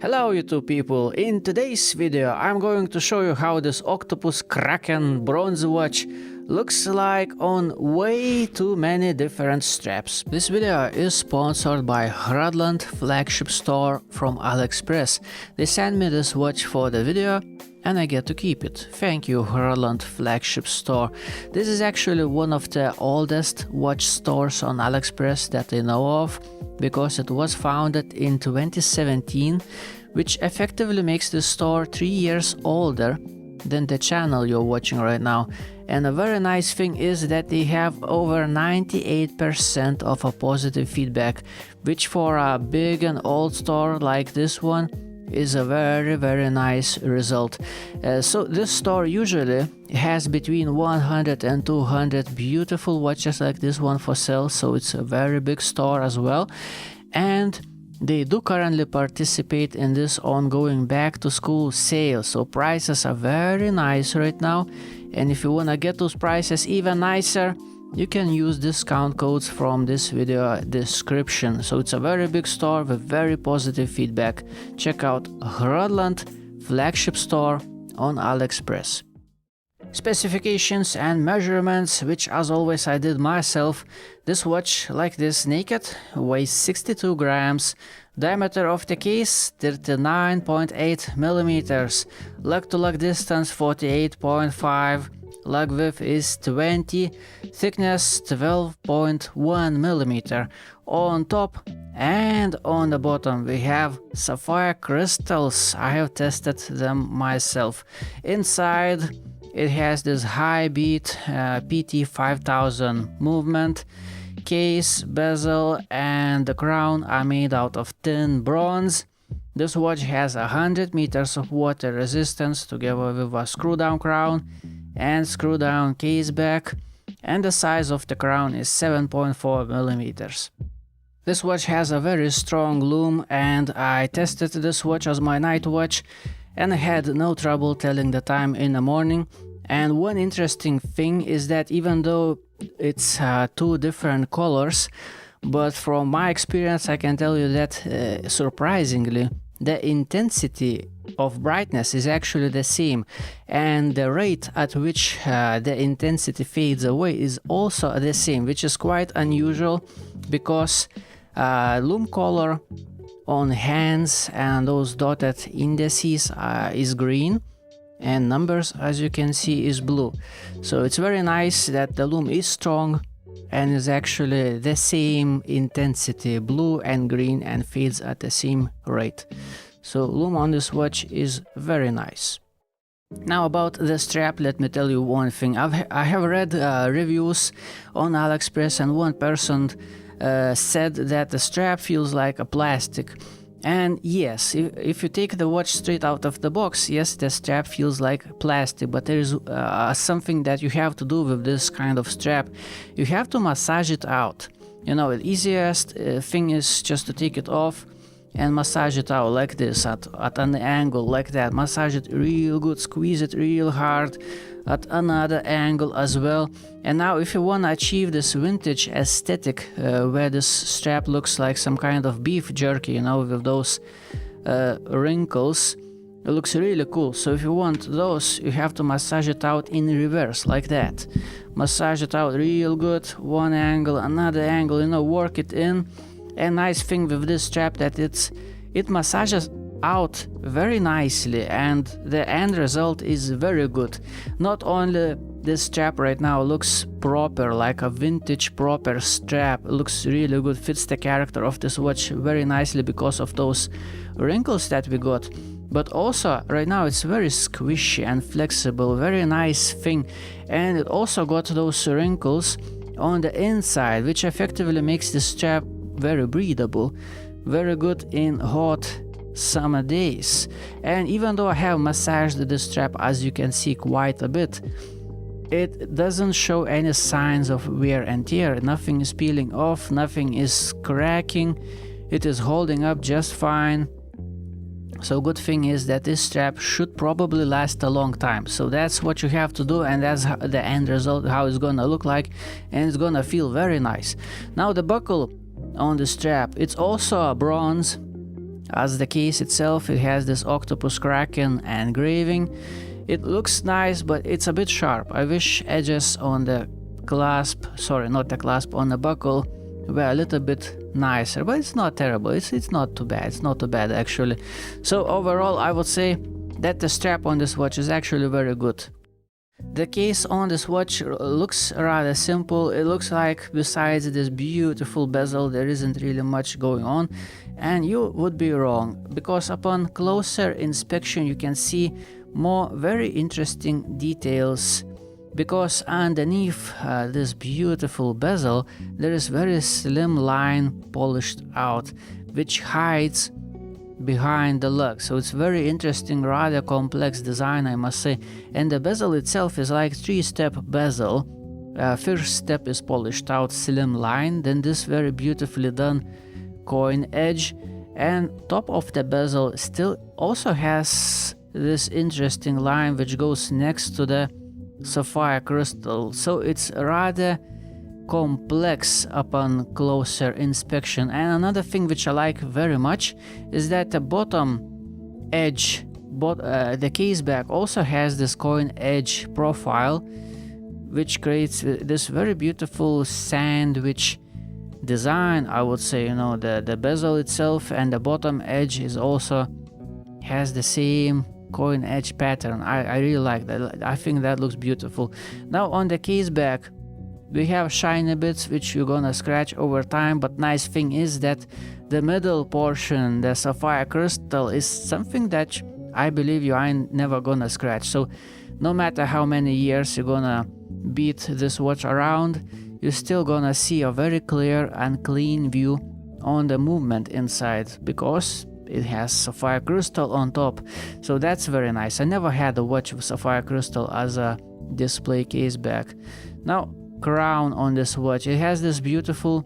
Hello YouTube people, in today's video I'm going to show you how this Octopus Kraken bronze watch looks like on way too many different straps. This video is sponsored by Hruodland Flagship store from AliExpress. They sent me this watch for the video and I get to keep it. Thank you Hruodland Flagship store. This is actually one of the oldest watch stores on AliExpress that I know of, because it was founded in 2017, which effectively makes the store 3 years older than the channel you're watching right now. And a very nice thing is that they have over 98% of a positive feedback, which for a big and old store like this one is a very nice result. So this store usually has between 100 and 200 beautiful watches like this one for sale, so it's a very big store as well. And they do currently participate in this ongoing back to school sale, so prices are very nice right now. And if you want to get those prices even nicer, you can use discount codes from this video description. So it's a very big store with very positive feedback. Check out Hruodland Flagship store on AliExpress. Specifications and measurements, which as always I did myself. This watch, like this naked, weighs 62 grams. Diameter of the case 39.8 millimeters. Lug to lug distance 48.5. Lug width is 20, thickness 12.1 millimeter. On top and on the bottom we have sapphire crystals. I have tested them myself. Inside it has this high beat PT5000 movement. Case, bezel and the crown are made out of thin bronze. This watch has 100 meters of water resistance together with a screw down crown and screw down case back, and the size of the crown is 7.4 millimeters. This watch has a very strong lume, and I tested this watch as my night watch and I had no trouble telling the time in the morning. And one interesting thing is that even though it's two different colors, but from my experience I can tell you that surprisingly the intensity of brightness is actually the same, and the rate at which the intensity fades away is also the same, which is quite unusual because lume color on hands and those dotted indices is green, and numbers, as you can see, is blue. So it's very nice that the lume is strong and is actually the same intensity, blue and green, and fades at the same rate. So lume on this watch is very nice. Now about the strap, let me tell you one thing. I have read reviews on AliExpress, and one person said that the strap feels like a plastic. And yes, if you take the watch straight out of the box, yes, the strap feels like plastic, but there is something that you have to do with this kind of strap. You have to massage it out. You know, the easiest thing is just to take it off and massage it out like this, at an angle like that. Massage it real good, squeeze it real hard at another angle as well. And now if you want to achieve this vintage aesthetic where this strap looks like some kind of beef jerky, you know, with those wrinkles, it looks really cool. So if you want those, you have to massage it out in reverse like that. Massage it out real good, one angle, another angle, you know, work it in. And nice thing with this strap that it massages out very nicely, and the end result is very good. Not only this strap right now looks proper, like a vintage proper strap, it looks really good, fits the character of this watch very nicely because of those wrinkles that we got, but also right now it's very squishy and flexible, very nice thing. And it also got those wrinkles on the inside, which effectively makes the strap very breathable, very good in hot summer days. And even though I have massaged the strap, as you can see, quite a bit, it doesn't show any signs of wear and tear. Nothing is peeling off, nothing is cracking, it is holding up just fine. So good thing is that this strap should probably last a long time. So that's what you have to do, and that's the end result, how it's gonna look like, and it's gonna feel very nice. Now the buckle on the strap, it's also a bronze, As the case itself, it has this Octopus Kraken engraving. It looks nice, but it's a bit sharp. I wish edges on the clasp, sorry, not the clasp, on the buckle were a little bit nicer, but it's not terrible. It's not too bad. It's not too bad actually. So overall, I would say that the strap on this watch is actually very good. The case on this watch looks rather simple. It looks like besides this beautiful bezel, there isn't really much going on, and you would be wrong, because upon closer inspection you can see more very interesting details, because underneath this beautiful bezel there is very slim line polished out, which hides behind the lug. So it's very interesting, rather complex design, I must say. And the bezel itself is like 3-step bezel. First step is polished out slim line, then this very beautifully done coin edge, and top of the bezel still also has this interesting line which goes next to the sapphire crystal. So it's rather complex upon closer inspection. And another thing which I like very much is that the bottom edge, the case back also has this coin edge profile, which creates this very beautiful sandwich design, I would say. You know, the bezel itself and the bottom edge is also has the same coin edge pattern. I really like that. I think that looks beautiful. Now on the case back we have shiny bits which you're gonna scratch over time, but nice thing is that the middle portion, the sapphire crystal, is something that I believe you ain't never gonna scratch. So no matter how many years you're gonna beat this watch around, you're still gonna see a very clear and clean view on the movement inside, because it has sapphire crystal on top. So that's very nice. I never had a watch with sapphire crystal as a display case back. Now crown on this watch, it has this beautiful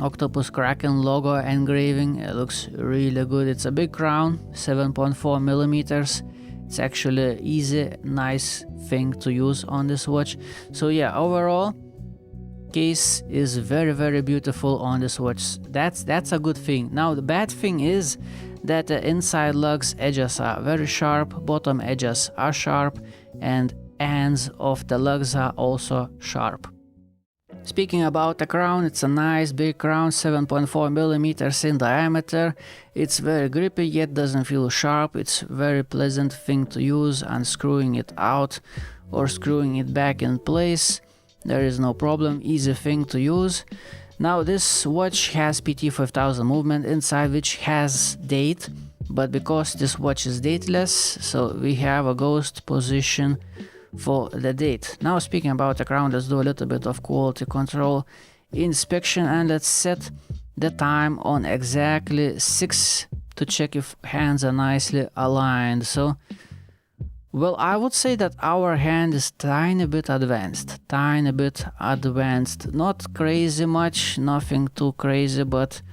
Octopus Kraken logo engraving. It looks really good. It's a big crown, 7.4 millimeters. It's actually easy, nice thing to use on this watch. So yeah, overall case is very, very beautiful on this watch. That's a good thing. Now the bad thing is that the inside lugs edges are very sharp, bottom edges are sharp, and ends of the lugs are also sharp. Speaking about the crown, it's a nice big crown, 7.4 millimeters in diameter. It's very grippy yet doesn't feel sharp. It's very pleasant thing to use, unscrewing it out or screwing it back in place. There is no problem, easy thing to use. Now this watch has PT5000 movement inside, which has date, but because this watch is dateless, so we have a ghost position for the date. Now speaking about the crown, let's do a little bit of quality control inspection, and let's set the time on exactly 6 to check if hands are nicely aligned. So well, I would say that our hand is tiny bit advanced, not crazy much, nothing too crazy, but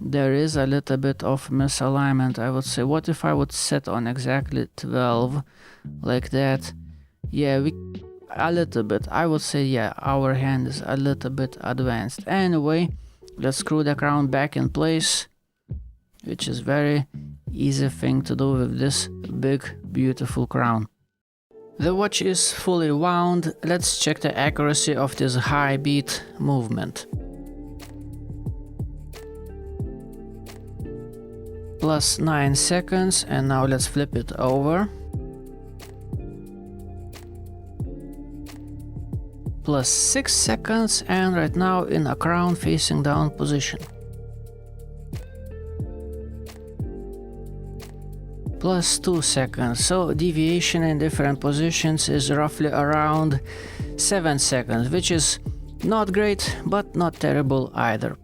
there is a little bit of misalignment, I would say. What if I would set on exactly 12 like that? Yeah, a little bit. I would say, yeah, our hand is a little bit advanced. Anyway, let's screw the crown back in place, which is very easy thing to do with this big, beautiful crown. The watch is fully wound. Let's check the accuracy of this high beat movement. Plus 9 seconds, and now let's flip it over. Plus 6 seconds, and right now in a crown facing down position. Plus 2 seconds, so deviation in different positions is roughly around 7 seconds, which is not great, but not terrible either.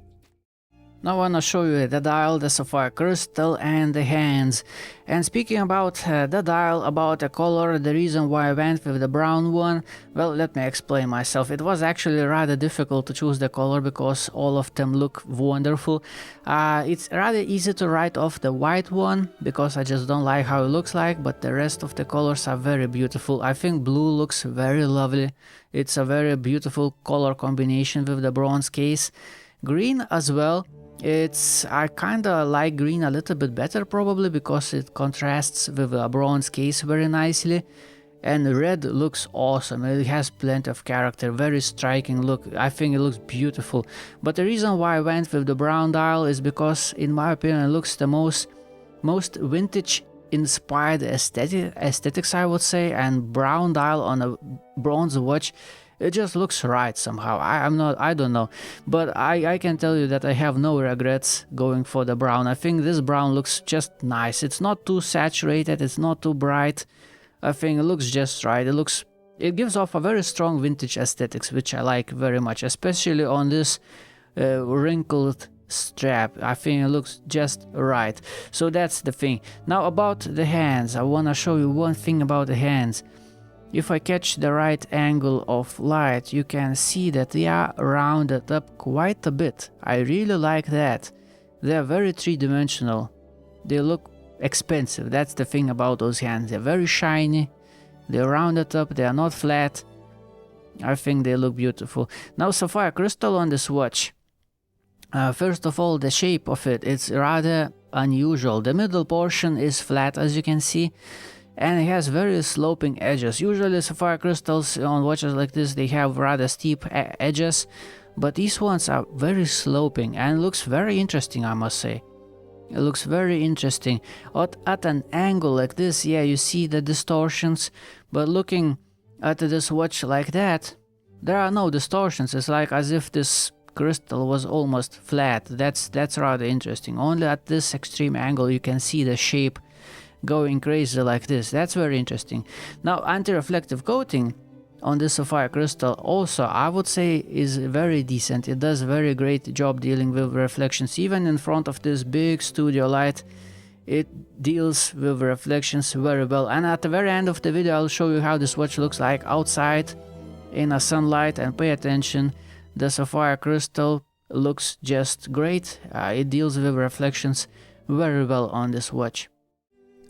Now I wanna show you the dial, the sapphire crystal, and the hands. And speaking about the dial, about the color, the reason why I went with the brown one, well, let me explain myself. It was actually rather difficult to choose the color because all of them look wonderful. It's rather easy to write off the white one because I just don't like how it looks like, but the rest of the colors are very beautiful. I think blue looks very lovely. It's a very beautiful color combination with the bronze case. Green as well. I kinda like green a little bit better probably because it contrasts with a bronze case very nicely. And red looks awesome. It has plenty of character, very striking look. I think it looks beautiful. But the reason why I went with the brown dial is because, in my opinion, it looks the most vintage inspired aesthetics, I would say. And brown dial on a bronze watch, it just looks right somehow. I don't know, but I can tell you that I have no regrets going for the brown. I think this brown looks just nice. It's not too saturated, it's not too bright. I think it looks just right. It gives off a very strong vintage aesthetics, which I like very much, especially on this wrinkled strap. I think it looks just right. So that's the thing. Now about the hands, I want to show you one thing about the hands. If I catch the right angle of light, you can see that they are rounded up quite a bit. I really like that. They are very three-dimensional. They look expensive. That's the thing about those hands. They're very shiny, they're rounded up, they are not flat. I think they look beautiful. Now sapphire crystal on this watch. First of all, the shape of it's rather unusual. The middle portion is flat, as you can see, and it has very sloping edges. Usually sapphire crystals on watches like this, they have rather steep edges, but these ones are very sloping and looks very interesting, I must say. It looks very interesting. At an angle like this, yeah, you see the distortions, but looking at this watch like that, there are no distortions. It's like as if this crystal was almost flat. That's rather interesting. Only at this extreme angle you can see the shape going crazy like this. That's very interesting. Now anti-reflective coating on this sapphire crystal also, I would say, is very decent. It does a very great job dealing with reflections. Even in front of this big studio light, it deals with reflections very well. And at the very end of the video, I'll show you how this watch looks like outside in a sunlight, and pay attention. The sapphire crystal looks just great. It deals with reflections very well on this watch.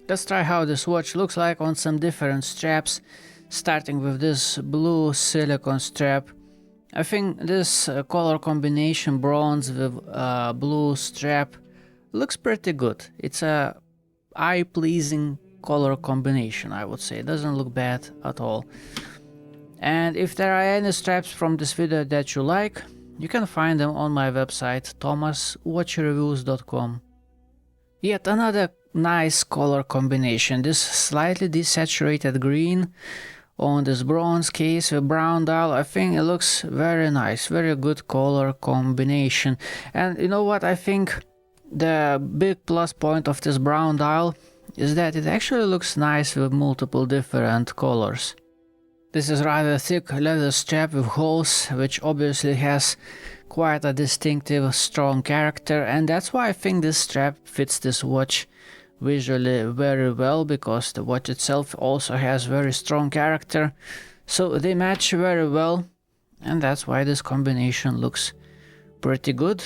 Let's try how this watch looks like on some different straps. Starting with this blue silicone strap. I think this color combination, bronze with blue strap, looks pretty good. It's a eye-pleasing color combination, I would say. It doesn't look bad at all. And if there are any straps from this video that you like, you can find them on my website thomaswatchreviews.com. Yet another nice color combination. This slightly desaturated green on this bronze case with brown dial. I think it looks very nice, very good color combination. And you know what, I think the big plus point of this brown dial is that it actually looks nice with multiple different colors. This is rather thick leather strap with holes, which obviously has quite a distinctive strong character, and that's why I think this strap fits this watch visually very well, because the watch itself also has very strong character, so they match very well, and that's why this combination looks pretty good.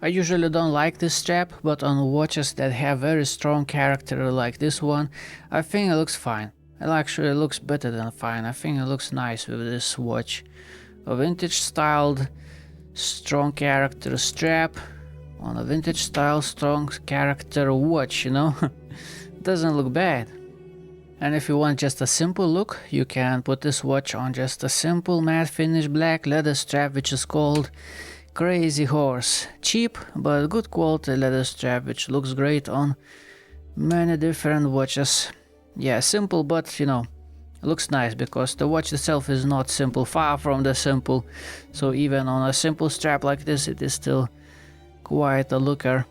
I usually don't like this strap, but on watches that have very strong character like this one, I think it looks fine. It actually looks better than fine. I think it looks nice with this watch. A vintage styled strong character strap on a vintage style strong character watch, you know. Doesn't look bad. And if you want just a simple look, you can put this watch on just a simple matte finish black leather strap, which is called Crazy Horse. Cheap but good quality leather strap, which looks great on many different watches. Yeah, simple, but you know, looks nice, because the watch itself is not simple, far from the simple. So even on a simple strap like this, it is still quite a looker.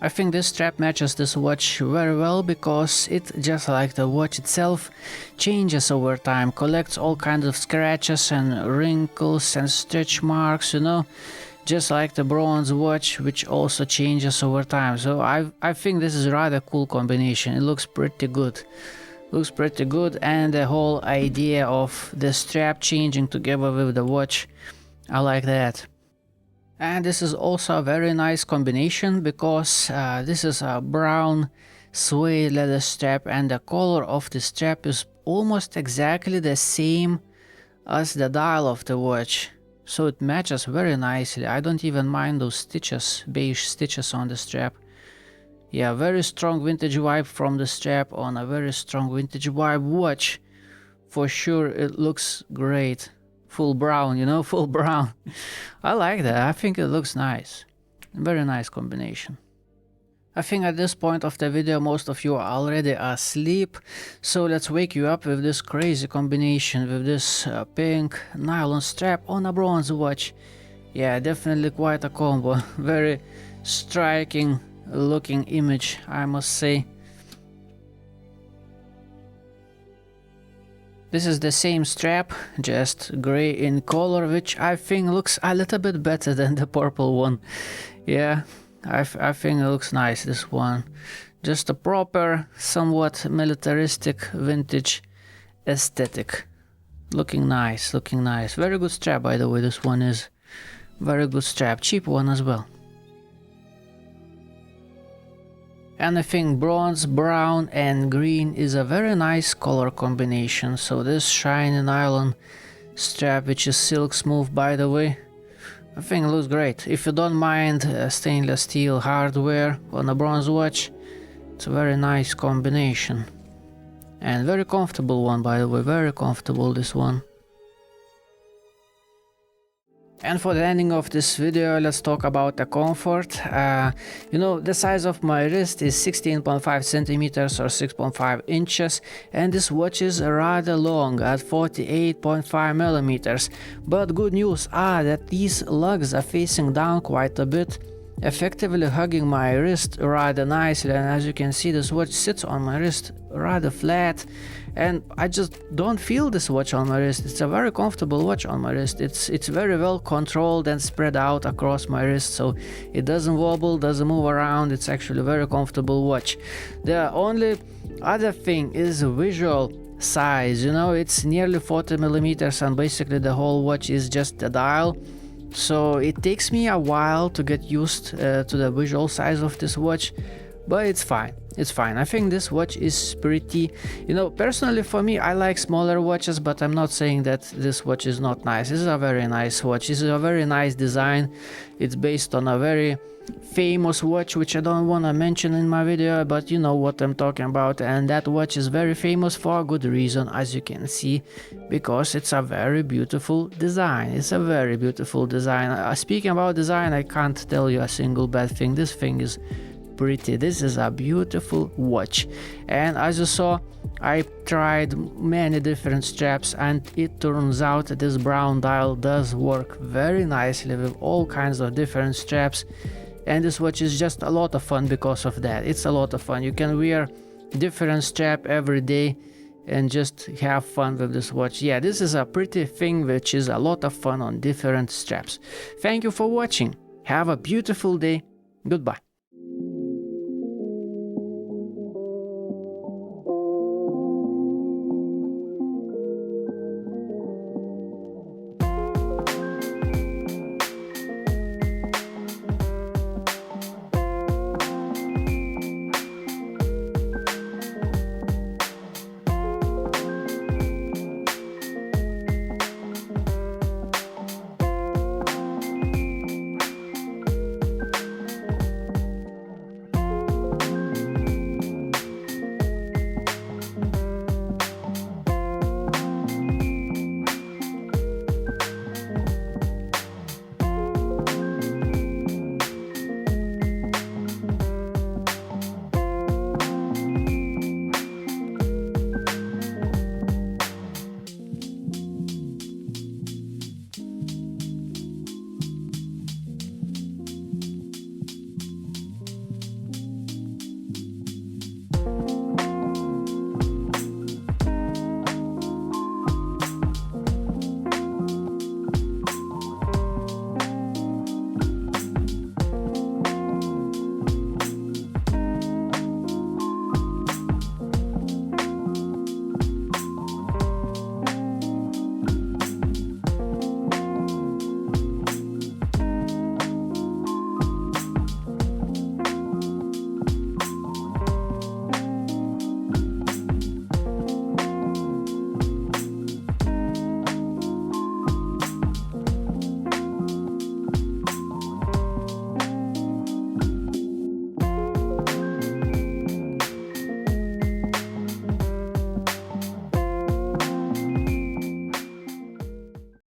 I think this strap matches this watch very well, because it, just like the watch itself, changes over time, collects all kinds of scratches and wrinkles and stretch marks, you know, just like the bronze watch, which also changes over time. So I think this is a rather cool combination. It looks pretty good. Looks pretty good, and the whole idea of the strap changing together with the watch, I like that. And this is also a very nice combination, because this is a brown suede leather strap, and the color of the strap is almost exactly the same as the dial of the watch. so it matches very nicely. I don't even mind those stitches, beige stitches on the strap. Yeah, very strong vintage vibe from the strap on a very strong vintage vibe watch. For sure, it looks great. Full brown, you know, full brown. I like that. I think it looks nice. Very nice combination. I think at this point of the video most of you are already asleep, so let's wake you up with this crazy combination with this pink nylon strap on a bronze watch. Yeah, definitely quite a combo. Very striking looking image, I must say. This is the same strap, just gray in color, which I think looks a little bit better than the purple one. Yeah, I think it looks nice, this one. Just a proper, somewhat militaristic, vintage aesthetic. Looking nice, looking nice. Very good strap, by the way, this one is. Very good strap, cheap one as well. And I think bronze, brown and green is a very nice color combination. So this shiny nylon strap, which is silk smooth, by the way, I think it looks great. If you don't mind stainless steel hardware on a bronze watch, it's a very nice combination. And very comfortable one, by the way, very comfortable, this one. And for the ending of this video, let's talk about the comfort. You know, the size of my wrist is 16.5 centimeters or 6.5 inches, and this watch is rather long at 48.5 millimeters. But good news are that these lugs are facing down quite a bit, effectively hugging my wrist rather nicely. And as you can see, this watch sits on my wrist rather flat, and I just don't feel this watch on my wrist. It's a very comfortable watch on my wrist. It's very well controlled and spread out across my wrist, so it doesn't wobble, doesn't move around. It's actually a very comfortable watch. The only other thing is visual size. You know, it's nearly 40 millimeters, and basically the whole watch is just a dial. So it takes me a while to get used to the visual size of this watch, but it's fine. It's fine. I think this watch is pretty, you know, personally for me, I like smaller watches, but I'm not saying that this watch is not nice. This is a very nice watch. This is a very nice design. It's based on a very famous watch, which I don't want to mention in my video, but you know what I'm talking about. And that watch is very famous for a good reason, as you can see, because it's a very beautiful design. It's a very beautiful design. Speaking about design, I can't tell you a single bad thing. This thing is pretty. This is a beautiful watch, and as you saw, I tried many different straps, and it turns out that this brown dial does work very nicely with all kinds of different straps, and this watch is just a lot of fun because of that. It's a lot of fun. You can wear different strap every day and just have fun with this watch. Yeah, this is a pretty thing which is a lot of fun on different straps. Thank you for watching. Have a beautiful day. Goodbye.